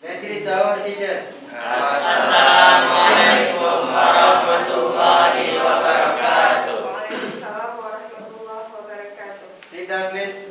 Let's read our teacher. Assalamualaikum warahmatullahi wabarakatuh. Waalaikumsalam warahmatullahi wabarakatuh. Sit down, please.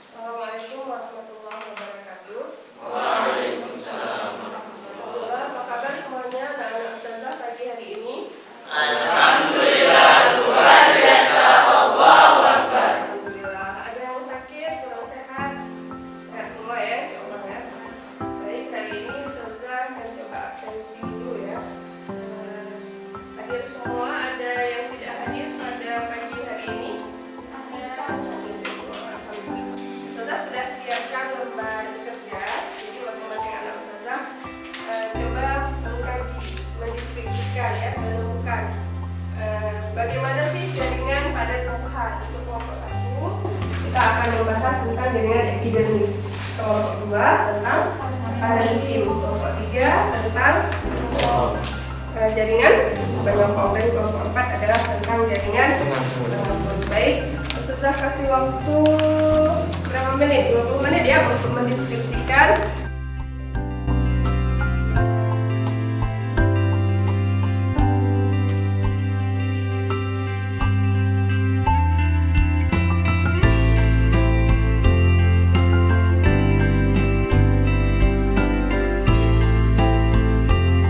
Assalamualaikum warahmatullahi wabarakatuh. Waalaikumsalam. Alhamdulillah, apa kabar semuanya anak-anak ustazah pagi hari ini? Alhamdulillah, luar biasa. Allahu Akbar. Alhamdulillah. Ada yang sakit, kurang sehat? Sehat semua ya, insya Allah ya. Baik, kali ini ustazah akan coba absensi dulu ya. Hadir semua, ada yang tidak hadir pada pagi hari ini? Hadir semua, alhamdulillah. Ustazah sudah siapkan lembar kerja, jadi masing-masing anak ustazah coba mengkaji, mendeskripsikan ya, menemukan bagaimana sih jaringan pada tubuhan. Untuk kelompok 1 kita akan membahas tentang jaringan epidermis, kelompok 2 tentang parenkim, kelompok 3 tentang jaringan penyokong, dan kelompok 4 adalah tentang jaringan baik. Ustazah kasih waktu berapa menit? 20 menit ya untuk mendeskripsikan.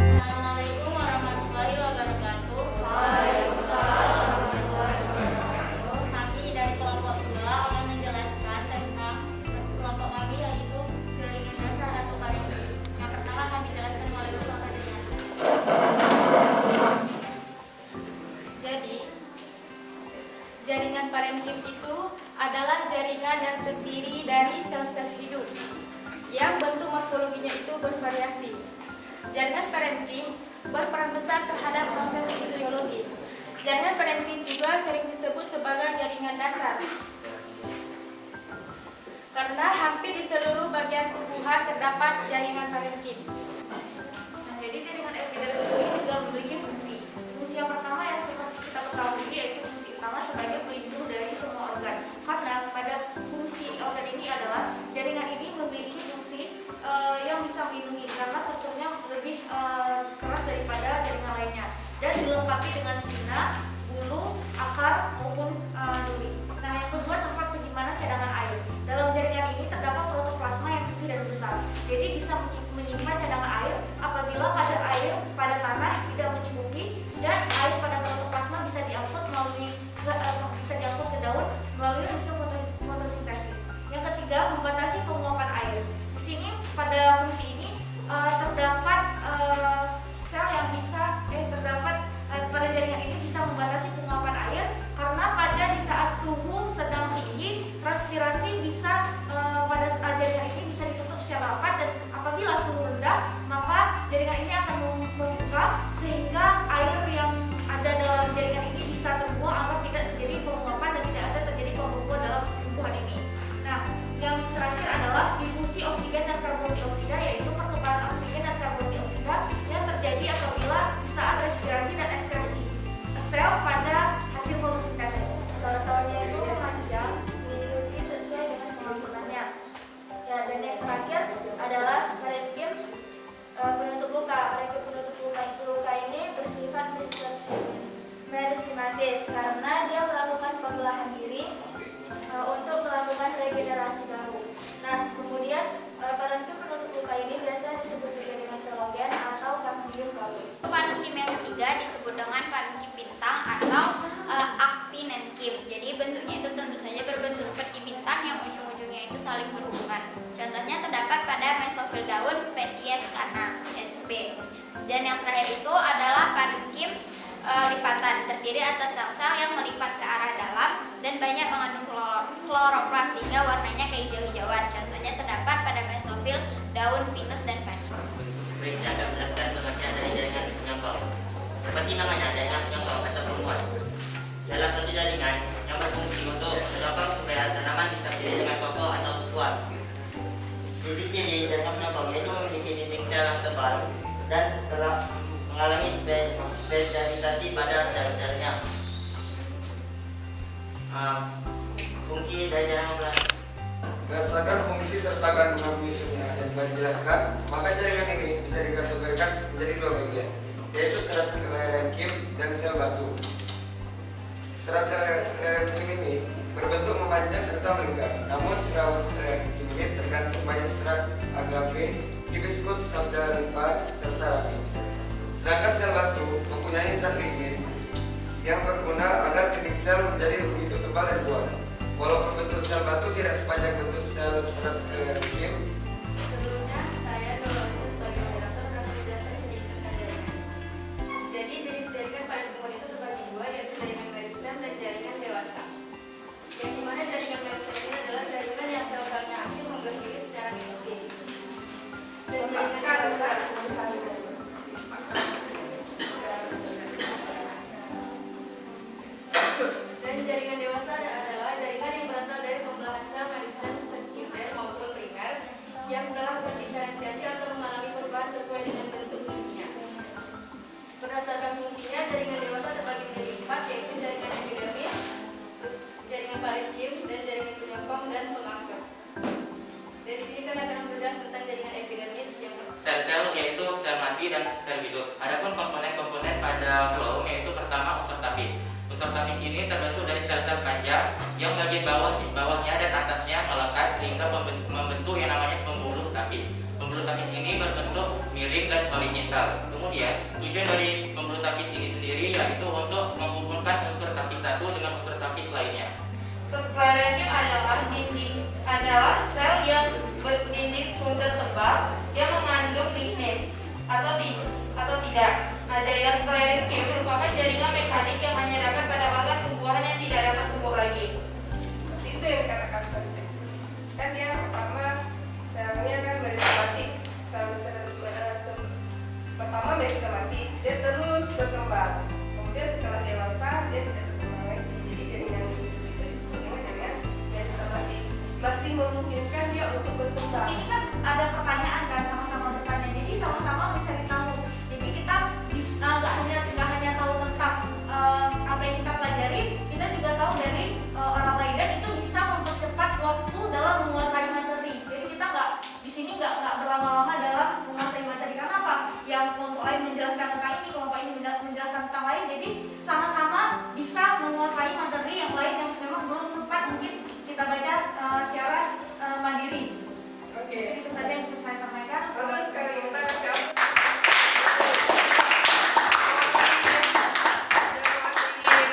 Assalamualaikum warahmatullahi wabarakatuh. Kami dari kelompok 2 akan menjelaskan tentang kelompok kami, yaitu jaringan dasar atau parenkim. Yang pertama kami jelaskan melalui pengkajian. Jadi, jaringan parenkim itu adalah jaringan yang terdiri dari sel-sel hidup yang bentuk morfologinya itu bervariasi. Jaringan parenkim berperan besar terhadap proses fisiologis. Jaringan parenkim juga sering disebut sebagai jaringan dasar karena hampir di seluruh bagian tubuhan terdapat jaringan parenkim. Nah, jadi jaringan epidermis ini juga memiliki fungsi. Fungsi yang pertama yang seperti kita ketahui yaitu fungsi utama sebagai pelindung dari semua organ. Karena pada fungsi organ ini adalah jaringan ini memiliki fungsi yang bisa melindungi karena strukturnya lebih keras daripada jaringan lainnya dan dilengkapi dengan spina, bulu, akar maupun duri. Nah, yang kedua tempat penyimpanan cadangan air. Dalam jaringan ini terdapat protoplasma yang putih dan besar. Jadi bisa menyimpan cadangan air apabila kadar air pada tanah tidak mencukupi dan air pada protoplasma bisa diangkut ke daun melalui hasil fotosintesis. Yang ketiga, membatasi penguapan air. Di sini pada fungsi ini terdapat sel yang bisa pada jaringan ini bisa membatasi penguapan air karena pada di saat suhu sedang tinggi transpirasi bisa pada jaringan ini bisa ditutup secara rapat, dan apabila suhu rendah maka jaringan ini akan membuka sehingga air yang ada dalam jaringan ini bisa terbuang agar tidak terjadi penguapan dan tidak ada terjadi pembekuan dalam tumbuhan ini. Nah, yang terakhir adalah difusi oksigen dan karbon dioksida, yaitu pertukaran oksigen dan karbon dioksida yang terjadi apabila di saat respirasi dan ekskresi sel pada hasil fotosintesis. Salah satunya itu memanjang, mengikuti sesuai dengan kemampuannya. Ya, dan yang terakhir adalah parenkim penutup luka. Parenkim penutup luka ini bersifat meriskematis karena dia melakukan pembelahan diri untuk melakukan regenerasi baru. Nah, kemudian parenkim penutup luka ini biasa disebut juga dengan telogen atau cambium callus. Parenkim yang ketiga disebut dengan parenkim bintang atau actinenkim. Jadi bentuknya itu tentu saja berbentuk seperti bintang yang ujung-ujungnya itu saling berhubungan. Contohnya terdapat pada mesofil daun spesies Cana sp. Dan yang terakhir itu adalah parenkim lipatan, terdiri atas sel-sel yang melipat ke arah dalam dan banyak mengandung kloroplas sehingga warnanya kehijau-hijauan. Contohnya terdapat pada mesofil, daun, pinus, dan padi. Berikutnya akan menjelaskan pengertian dari jaringan penyokong. Seperti namanya, jaringan penyokong atau penguat adalah suatu jaringan yang berfungsi untuk mendorong supaya tanaman bisa berdiri dengan kokoh atau kuat. Ciri-ciri jaringan penyokong yaitu memiliki dinding sel yang tebal dan telah mengalami spesialisasi pada sel-selnya. Fungsi dari jaringan penyokong. Berdasarkan fungsi serta kandungan fungsinya yang telah dijelaskan, maka jaringan ini bisa dikategorikan menjadi dua bagian, yaitu serat sklerenkim dan sel batu. Serat sklerenkim ini berbentuk memanjang serta melingkar, namun serat sklerenkim ini tergantung banyak serat agave, hibiscus, sabdariffa, serta rapi. Sedangkan sel batu mempunyai zat lignin yang berguna agar dinding sel menjadi begitu tebal dan kuat. Walaupun bentuk sel batu tidak sepanjang bentuk sel serat sklerenkim. Sebelumnya, saya Nurul sebagai moderator akan menjelaskan sedikit tentang jaringan. Jadi, jenis jaringan pada tumbuhan itu terbagi dua, yaitu jaringan meristem dan jaringan dewasa. Yang dimana jaringan meristem ini adalah jaringan yang sel-selnya aktif berdiri secara mitosis. Dan jaringan dewasa adalah jaringan yang berasal dari pembelahan sel meristem sekunder maupun primer yang telah berdiferensiasi atau mengalami perubahan sesuai dengan bentuk fungsinya. Berdasarkan fungsinya, jaringan dewasa terbagi menjadi 4, yaitu jaringan epidermis, jaringan parenkim, dan jaringan penyokong dan pengangkat. Dari sini kami akan membahas tentang jaringan epidermis yang Sel-sel yaitu sel mati dan sel hidup. Adapun komponen-komponen pada floem yaitu pertama unsur tapis. Unsur tapis ini terbentuk dari sel-sel panjang yang bagian bawahnya dan atasnya melekat sehingga membentuk yang namanya pembuluh tapis. Pembuluh tapis ini berbentuk miring dan horizontal. Kemudian tujuan dari pembuluh tapis ini sendiri yaitu untuk menghubungkan unsur tapis satu dengan unsur tapis lainnya. Sklerenkim adalah sel yang berdinding sekunder tebal yang mengandung lignin atau tidak. Nah, jaringan sklerenkim merupakan jaringan mekanik yang hanya dapat pada organ tumbuhan yang tidak dapat tumbuh lagi. itu yang dikatakan seperti kan dia pertama selnya kan meristematik, pertama meristematik, dia terus berkembang, kemudian setelah dewasa dia tidak berkembang lagi, jadi jaringan itu disebut dengan meristematik, masih memungkinkan dia untuk berkembang. Ini kan ada pertanyaan kan, sama-sama bertanya, jadi sama-sama mencari tahu. Jadi kita nggak hanya tahu tentang apa yang kita pelajari, kita juga tahu dari orang lain, dan itu bisa mempercepat waktu dalam menguasai materi. Jadi kita di sini nggak berlama-lama dalam menguasai materi. Karena apa? Yang kelompok lain menjelaskan tentang ini, kelompok ini menjelaskan tentang lain. Jadi sama-sama bisa menguasai materi yang lain yang memang belum sempat mungkin kita baca secara mandiri. Oke. Itu saja yang bisa saya sampaikan. Bagus sekali, kita kasih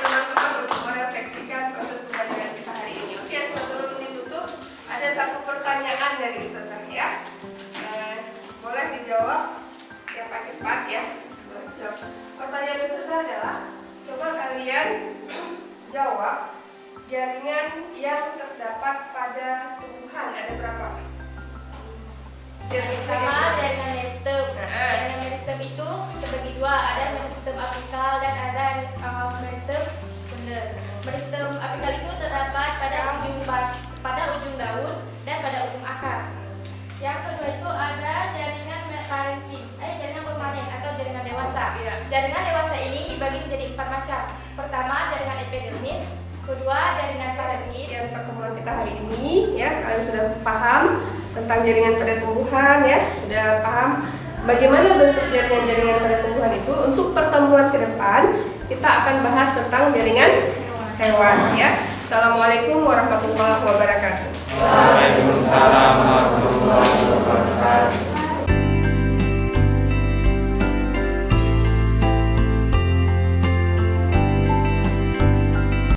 teman-teman untuk merefleksikan proses pembelajaran kita hari ini. Oke, sebelum ditutup ada satu pertanyaan dari Ustazah ya. Boleh dijawab siapa cepat ya. Boleh jawab. Pertanyaan Ustazah adalah, coba kalian jawab jaringan yang terdapat pada tumbuhan ada berapa? Pertama, jaringan meristem. Jaringan meristem itu terbagi dua, ada meristem apikal dan ada meristem sekunder. Meristem apikal itu terdapat pada ujung daun dan pada ujung akar. Yang kedua itu ada jaringan parenkim, jaringan permanen atau jaringan dewasa. Jaringan dewasa ini dibagi menjadi 4 macam. Pertama, jaringan epidermis. Kedua, jaringan parenkim. Yang pertemuan kita hari ini ya, kalian sudah paham tentang jaringan pada tumbuhan ya, sudah paham bagaimana bentuk jaringan-jaringan pada tumbuhan itu. Untuk pertemuan ke depan kita akan bahas tentang jaringan hewan ya. Assalamualaikum warahmatullahi wabarakatuh. Waalaikumsalam warahmatullahi wabarakatuh.